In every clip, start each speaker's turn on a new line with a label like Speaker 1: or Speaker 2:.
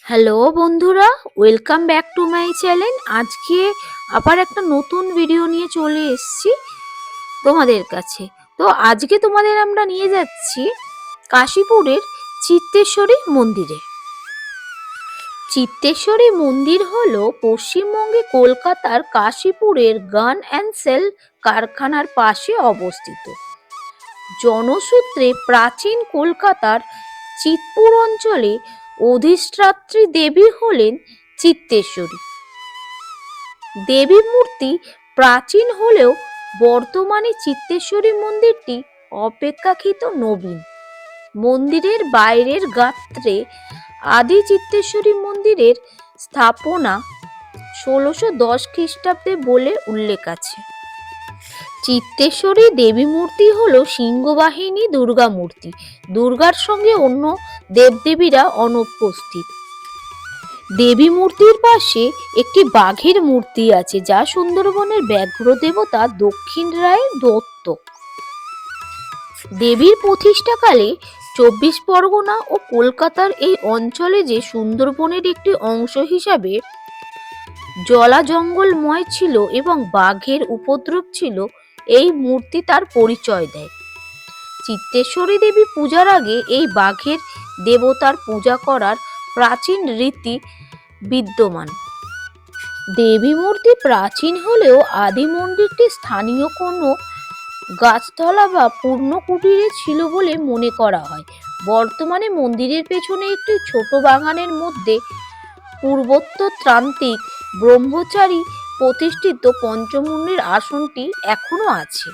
Speaker 1: Hello বন্ধুরা, welcome back to my channel. আজকে আবার একটা নতুন ভিডিও নিয়ে চলে এসেছি তোমাদের কাছে। তো আজকে তোমাদের আমরা নিয়ে যাচ্ছি কাশীপুরের চিত্তেশ্বরী মন্দিরে। চিত্তেশ্বরী মন্দির হলো পশ্চিমবঙ্গে কলকাতার কাশীপুরের গান অ্যান্ড সেল কারখানার পাশে অবস্থিত। জনসূত্রে প্রাচীন কলকাতার চিৎপুর অঞ্চলে অধিষ্ঠাত্রী দেবী হলেন চিত্তেশ্বরী। দেবী মূর্তি প্রাচীন হলেও বর্তমানে চিত্তেশ্বরী মন্দিরটি অপেক্ষাকৃত নবীন। মন্দিরের বাইরের গাত্রে আদি চিত্তেশ্বরী মন্দিরের স্থাপনা ১৬১০ খ্রিস্টাব্দে বলে উল্লেখ আছে। চিত্তেশ্বরী দেবী মূর্তি হলো সিংহবাহিনী দুর্গা মূর্তি। দুর্গার সঙ্গে অন্য দেবদেবীরা অনুপস্থিত। দেবী মূর্তির পাশে একটি বাঘের মূর্তি আছে, যা সুন্দরবনের ব্যাঘ্র দেবতা দক্ষিণ রায়ের দত্ত। দেবীর প্রতিষ্ঠাকালে ২৪ পরগনা ও কলকাতার এই অঞ্চলে যে সুন্দরবনের একটি অংশ হিসাবে জলা জঙ্গলময় ছিল এবং বাঘের উপদ্রব ছিল, এই মূর্তি তার পরিচয় দেয়। চিত্তেশ্বরী দেবী পূজার আগে এই বাঘের দেবতার পূজা করার প্রাচীন রীতি বিদ্যমান। দেবী মূর্তি প্রাচীন হলেও আদি মন্দিরটি স্থানীয় কোনো গাছতলা বা পূর্ণ কুটিরে ছিল বলে মনে করা হয়। বর্তমানে মন্দিরের পেছনে একটি ছোট বাগানের মধ্যে পূর্বোত্তরতান্ত্রিক ব্রহ্মচারী প্রতিষ্ঠিত পঞ্চমুণ্ডির আসনটি এখনো আছে।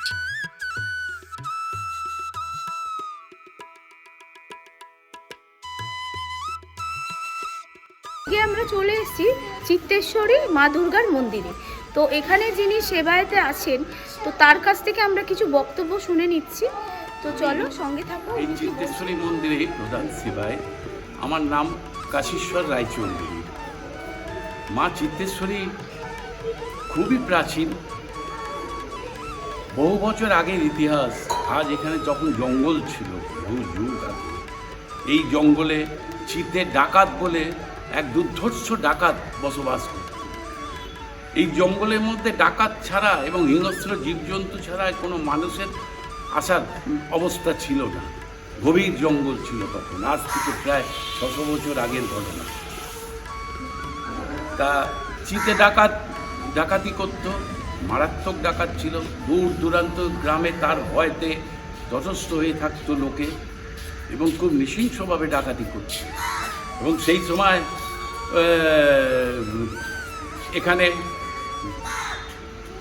Speaker 1: আমরা চলে এসেছি চিত্তেশ্বরী মা দুর্গার মন্দিরে। তো এখানে যিনি সেবায়েতে আছেন, তো তার কাছ থেকে আমরা কিছু বক্তব্য শুনে নিচ্ছি। তো চলো সঙ্গে থাকো।
Speaker 2: এই চিত্তেশ্বরী মন্দিরে প্রধান সেবায় আমার নাম কাশীশ্বর রায়চৌধুরী। মা চিত্তেশ্বরী খুবই প্রাচীন, বহু বছর আগের ইতিহাস। আজ এখানে যখন জঙ্গল ছিল, বহু যুগ আগে, এই জঙ্গলে চিত্তে ডাকাত বলে এক দুর্ধর্ষ ডাকাত বসবাস করত। এই জঙ্গলের মধ্যে ডাকাত ছাড়া এবং হিংস্র জীবজন্তু ছাড়া কোনো মানুষের আসার অবস্থা ছিল না। গভীর জঙ্গল ছিল তখন, আজ থেকে প্রায় ৬০০ বছর আগের ঘটনা। তা চিতে ডাকাতি করত, মারাত্মক ডাকাত ছিল। দূর দূরান্ত গ্রামে তার ভয়তে তটস্থ হয়ে থাকতো লোকে এবং খুব নৃশংসভাবে ডাকাতি করত। এবং সেই সময় এখানে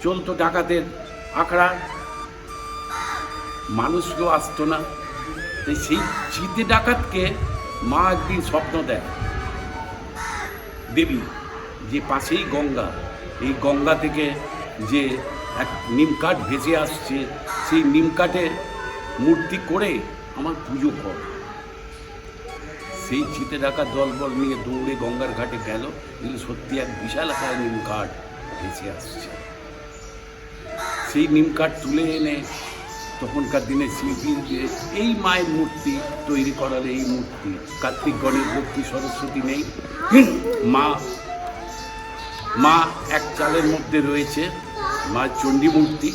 Speaker 2: চলতো ডাকাতের আখড়া, মানুষকেও আসতো না। তাই সেই চিতে ডাকাতকে মা একদিন স্বপ্ন দেয় দেবী, যে পাশেই গঙ্গা, এই গঙ্গা থেকে যে এক নিমকাঠ ভেসে আসছে, সেই নিমকাঠে মূর্তি করে আমার পুজো কর। সেই চিতে ডাকাত দলবল নিয়ে দৌড়ে গঙ্গার ঘাটে গেল, কিন্তু সত্যি এক বিশাল আকার নিমকাঠ ভেসে আসছে। সেই নিমকাঠ তুলে এনে তখনকার দিনে শিল্পীদের এই মায়ের মূর্তি তৈরি করার, এই মূর্তি কার্তিক, গণেশ, লক্ষ্মী, সরস্বতী নেই, মা এক চালের মধ্যে রয়েছে। মা চণ্ডী মূর্তি,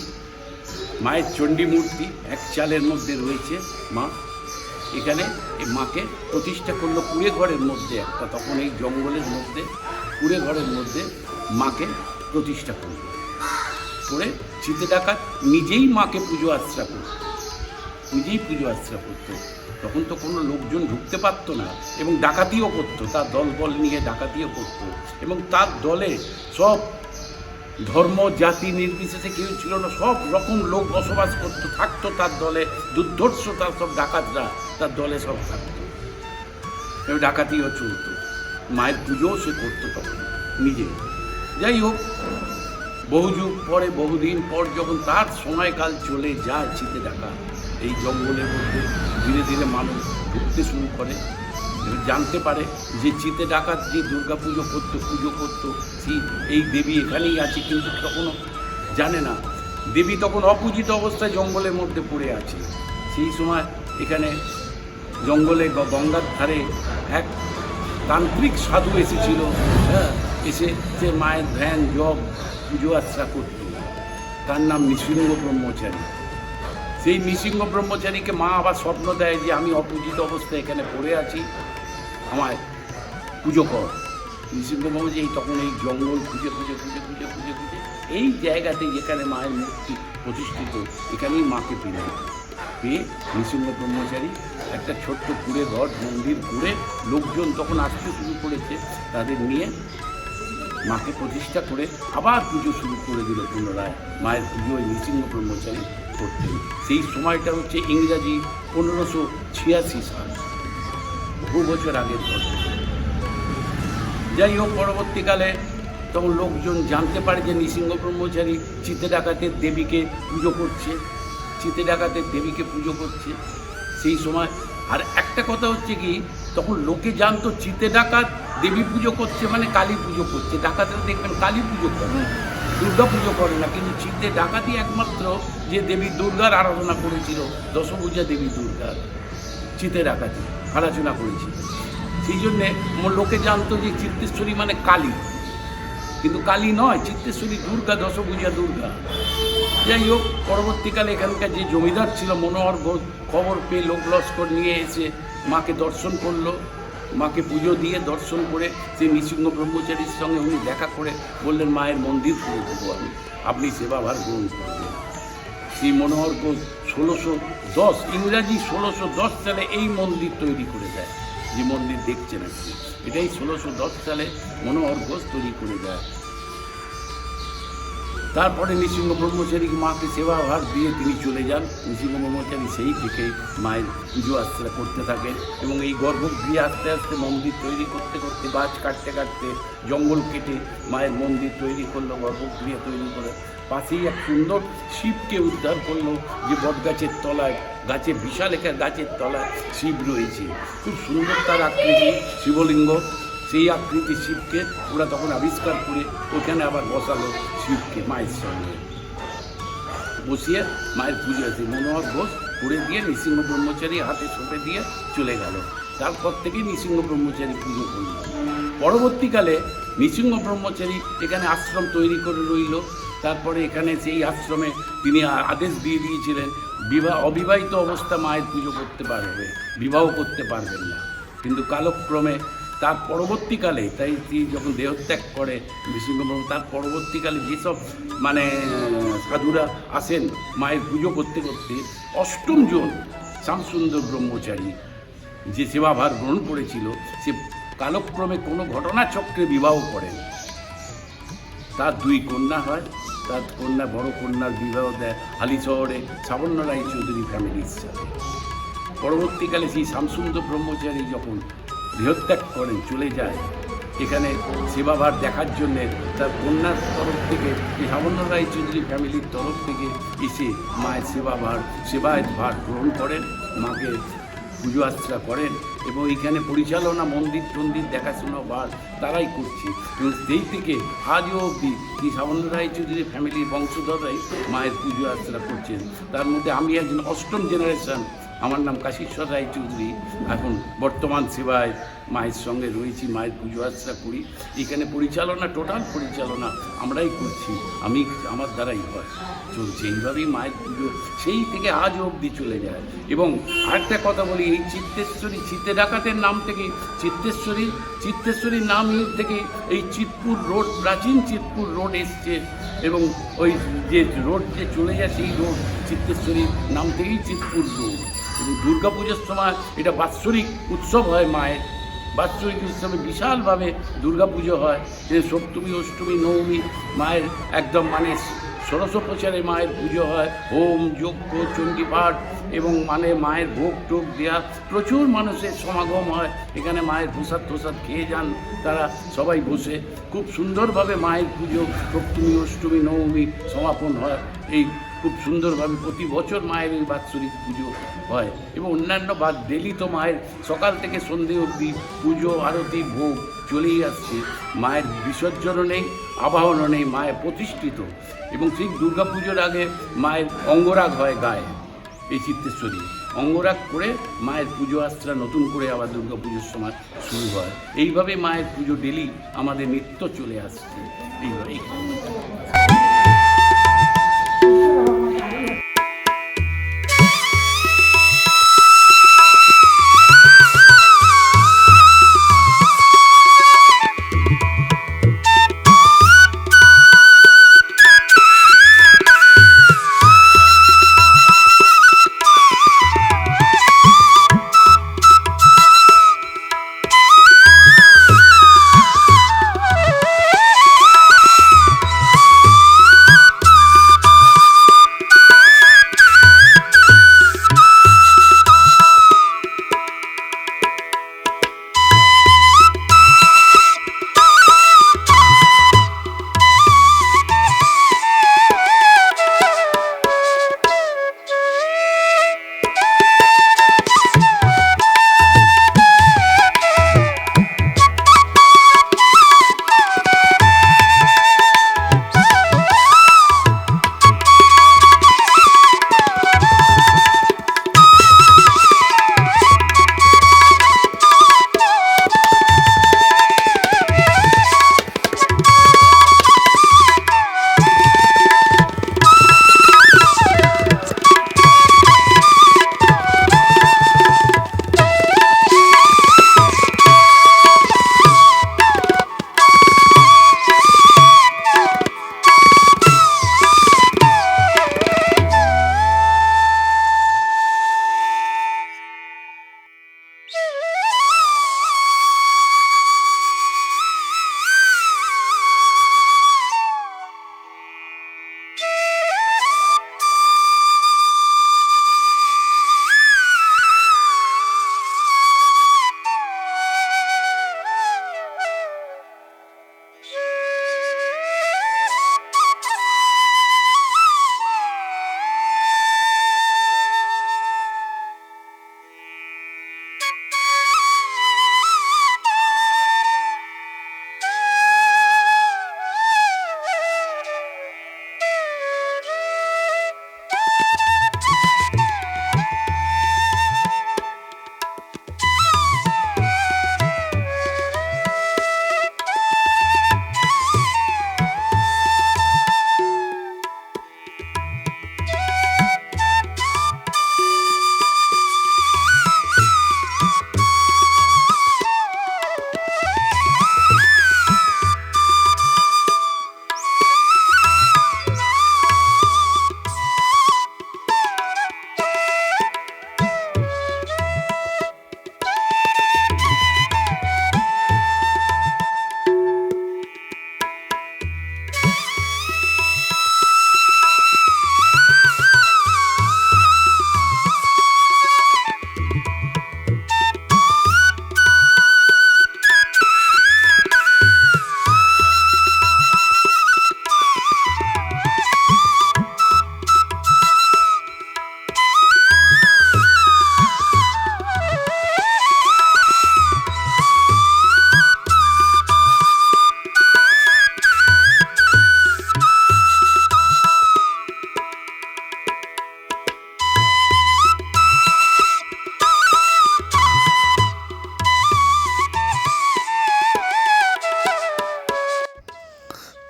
Speaker 2: মায়ের চণ্ডী মূর্তি এক চালের মধ্যে রয়েছে। মা এখানে এই মাকে প্রতিষ্ঠা করলো কুড়ে ঘরের মধ্যে একটা, তখন এই জঙ্গলের মধ্যে কুড়ে ঘরের মধ্যে মাকে প্রতিষ্ঠা করলো করে চিতে ডাকাত নিজেই মাকে পুজো আশ্রা করত, নিজেই পুজো আশ্রা করতো। তখন তো কোনো লোকজন ঢুকতে পারতো না এবং ডাকাতিও করতো, তার দলবল নিয়ে ডাকাতিও করতো। এবং তার দলে সব ধর্ম জাতি নির্বিশেষে কেউ ছিল না, সব রকম লোক বসবাস করতো, থাকতো তার দলে। দুর্ধর্ষ তার সব ডাকাতরা তার দলে সব থাকতো এবং ডাকাতিও চলতো। মায়ের পুজোও সে করতো তখন নিজে। যাই হোক, বহু যুগ পরে, বহুদিন পর যখন তার সময়কাল চলে যায়, চিতে ডাকাত এই জঙ্গলের মধ্যে ধীরে ধীরে মানুষ ঢুকতে শুরু করে এবং জানতে পারে যে চিতে ডাকাত যে দুর্গা পুজো করতো এই দেবী এখানেই আছে, কিন্তু তখনও জানে না দেবী তখন অপূজিত অবস্থায় জঙ্গলের মধ্যে পড়ে আছে। সেই সময় এখানে জঙ্গলে গঙ্গার ধারে এক তান্ত্রিক সাধু এসেছিল, হ্যাঁ, এসে যে মায়ের ধ্যান জপ পুজো আর্চা করত। তার নাম নৃসিংহ ব্রহ্মচারী। সেই নৃসিংহ ব্রহ্মচারীকে মা আবার স্বপ্ন দেয় যে আমি অপূজিত অবস্থায় এখানে পড়ে আছি, আমায় পুজো কর। নৃসিংহ ব্রহ্মচারী তখন এই জঙ্গল খুঁজে খুঁজে খুঁজে খুঁজে খুঁজে খুঁজে এই জায়গাতে যেখানে মায়ের মূর্তি প্রতিষ্ঠিত, এখানেই মাকে পেলেন। পেয়ে নৃসিংহ ব্রহ্মচারী একটা ছোট্ট কুড়ে ঘর মন্দির করে লোকজন তখন আসতে শুরু করেছে, তাদের নিয়ে মাকে প্রতিষ্ঠা করে আবার পুজো শুরু করে দিল পুনরায়। মায়ের পুজো ওই নৃসিংহ ব্রহ্মচারী করতেন। সেই সময়টা হচ্ছে ইংরাজি 1586 সাল, বহু বছর আগের কথা। যাই হোক, পরবর্তীকালে তখন লোকজন জানতে পারে যে নৃসিংহ ব্রহ্মচারী চিতে ডাকাতের দেবীকে পুজো করছে, চিতে ডাকাতের দেবীকে পুজো করছে সেই সময়। আর একটা কথা হচ্ছে কি, তখন লোকে জানতো চিতে ডাকাত দেবী পুজো করছে মানে কালী পুজো করছে। ডাকাতেরা দেখবেন কালী পুজো করে, দুর্গা পুজো করে না, কিন্তু চিতে ডাকাতই একমাত্র যে দেবী দুর্গার আরাধনা করেছিল, দশভূজা দেবী দুর্গার চিতে ডাকাতি আরাধনা করেছিল। সেই জন্যে লোকে জানতো যে চিত্তেশ্বরী মানে কালী, কিন্তু কালী নয়, চিত্তেশ্বরী দুর্গা, দশভূজা দুর্গা। যাই হোক, পরবর্তীকালে এখানকার যে জমিদার ছিল মনোহর ঘোষ খবর পেয়ে লোক লস্কর নিয়ে এসে মাকে দর্শন করলো। মাকে পুজো দিয়ে দর্শন করে সেই নৃসিংহ ব্রহ্মচারীর সঙ্গে উনি দেখা করে বললেন মায়ের মন্দির করে দেবো আমি, আপনি সেবাভার গ্রহণ করবেন। সেই মনোহর ঘোষ 1610 ইংরাজি 1610 সালে এই মন্দির তৈরি করে দেয়। যে মন্দির দেখছেন আপনি, এটাই 1610 সালে মনোহর ঘোষ তৈরি করে দেয়। তারপরে নৃসিংহ ব্রহ্মচারী মাকে সেবাভার দিয়ে তিনি চলে যান। নৃসিংহ ব্রহ্মচারী সেই থেকে মায়ের পুজো আর্চনা করতে থাকেন এবং এই গর্ভগৃহে আস্তে আস্তে মন্দির তৈরি করতে করতে, গাছ কাটতে কাটতে, জঙ্গল কেটে মায়ের মন্দির তৈরি করলো, গর্ভগৃহে তৈরি করে পাশেই এক সুন্দর শিবকে উদ্ধার করলো, যে বটগাছের তলায়, গাছে বিশাল একটা গাছের তলায় শিব রয়েছে, খুব সুন্দর তার আকৃতি, শিবলিঙ্গ। সেই আকৃতি শিবকে ওরা তখন আবিষ্কার করে ওখানে আবার বসালো শিবকে মায়ের সঙ্গে বসিয়ে মায়ের পুজো আছে। মনোহর ঘোষ করে দিয়ে নৃসিংহ ব্রহ্মচারী হাতে সঁপে দিয়ে চলে গেল। তারপর থেকেই নৃসিংহ ব্রহ্মচারী পুজো করল। পরবর্তীকালে নৃসিংহ ব্রহ্মচারী এখানে আশ্রম তৈরি করে রইল। তারপরে এখানে সেই আশ্রমে তিনি আদেশ দিয়ে দিয়েছিলেন অবিবাহিত অবস্থা মায়ের পুজো করতে পারবে, বিবাহ করতে পারবেন না। কিন্তু কালক্রমে তার পরবর্তীকালে, তাই তিনি যখন দেহত্যাগ করে নৃসিংহ ব্রহ্ম, তার পরবর্তীকালে যেসব মানে সাধুরা আসেন মায়ের পুজো করতে করতে, 8ম জন শ্যামসুন্দর ব্রহ্মচারী যে সেবাভার গ্রহণ করেছিল, সে কালক্রমে কোনো ঘটনাচক্রে বিবাহ করেন। তার 2 কন্যা হয়। তার কন্যা, বড় কন্যার বিবাহ দেয় হালিশহরে সাবর্ণ রায়চৌধুরী ফ্যামিলির সাথে। পরবর্তীকালে সেই শ্যামসুন্দর ব্রহ্মচারী যখন দেহত্যাগ করেন, চলে যায়, এখানে সেবাভার দেখার জন্যে তার কন্যার তরফ থেকে, এই সাবর্ণ রায়চৌধুরী ফ্যামিলির তরফ থেকে এসে মায়ের সেবায়ত ভার গ্রহণ করেন, মাকে পুজো আর্চনা করেন এবং এইখানে পরিচালনা, মন্দির টন্দির দেখাশোনা বার তারাই করছে। এবং সেই থেকে আজও অবধি এই সাবর্ণ রায়চৌধুরী ফ্যামিলির বংশধররাই মায়ের পুজো আর্চনা করছেন। তার মধ্যে আমি একজন 8ম জেনারেশন। আমার নাম কাশীশ্বর রায়চৌধুরী। এখন বর্তমান সেবায় মায়ের সঙ্গে রয়েছি, মায়ের পুজো আর্চনা করি। এখানে পরিচালনা, টোটাল পরিচালনা আমরাই করছি, আমার দ্বারাই হয়, চলছে। এইভাবেই মায়ের পুজো সেই থেকে আজ অবধি চলে যায়। এবং আরেকটা কথা বলি, এই চিত্তেশ্বরী, চিতে ডাকাতের নাম থেকে চিত্তেশ্বরীর নাম থেকে এই চিতপুর রোড, প্রাচীন চিতপুর রোড এসছে। এবং ওই যে রোড যে চলে যায় সেই রোড চিত্তেশ্বরীর নাম থেকেই চিতপুর রোড। এবং দুর্গা পুজোর সময় এটা বাৎসরিক উৎসব হয় মায়ের, বাৎসরিক উৎসবে বিশালভাবে দুর্গা পুজো হয়। সপ্তমী, অষ্টমী, নবমী মায়ের একদম মানে ষোড়শোপচারে মায়ের পুজো হয়, হোম যজ্ঞ, চণ্ডীপাঠ এবং মানে মায়ের ভোগ টোগ দেওয়া, প্রচুর মানুষের সমাগম হয়। এখানে মায়ের প্রসাদ খেয়ে যান তারা সবাই বসে। খুব সুন্দরভাবে মায়ের পুজো সপ্তমী, অষ্টমী, নবমী সমাপন হয়। এই খুব সুন্দরভাবে প্রতি বছর মায়ের এই বাৎসরিক পুজো হয়। এবং অন্যান্য ডেলি তো মায়ের সকাল থেকে সন্ধে অবধি পুজো, আরতি, ভোগ চলেই আসছে। মায়ের বিসর্জনও নেই, আবাহনও নেই, মায়ের প্রতিষ্ঠিত। এবং ঠিক দুর্গা পুজোর আগে মায়ের অঙ্গরাগ হয় গায়ে, এই চিত্তেশ্বরী অঙ্গরাগ করে মায়ের পুজো আশ্রা নতুন করে আবার দুর্গা পুজোর সময় শুরু হয়। এইভাবে মায়ের পুজো ডেলি আমাদের নিত্য চলে আসছে এইভাবেই।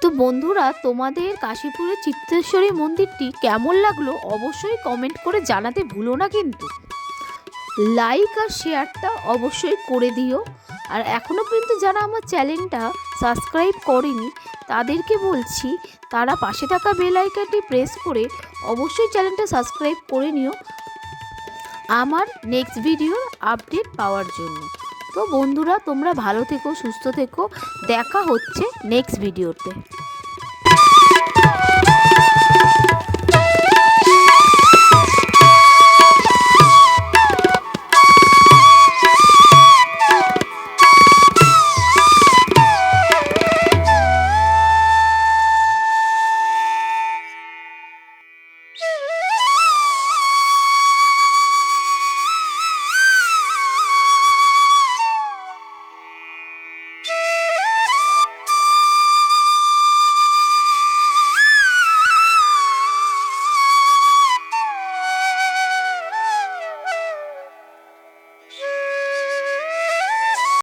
Speaker 1: তো বন্ধুরা, তোমাদের কাশীপুরের চিত্তেশ্বরী মন্দিরটি কেমন লাগলো অবশ্যই কমেন্ট করে জানাতে ভুলো না, কিন্তু লাইক আর শেয়ারটা অবশ্যই করে দিও। আর এখনও পর্যন্ত যারা আমার চ্যানেলটা সাবস্ক্রাইব করেনি তাদেরকে বলছি তারা পাশে থাকা বেল আইকনটি প্রেস করে অবশ্যই চ্যানেলটা সাবস্ক্রাইব করে নিও আমার নেক্সট ভিডিওর আপডেট পাওয়ার জন্য। তো বন্ধুরা, তোমরা ভালো থেকো, সুস্থ থেকো, দেখা হচ্ছে নেক্সট ভিডিওতে।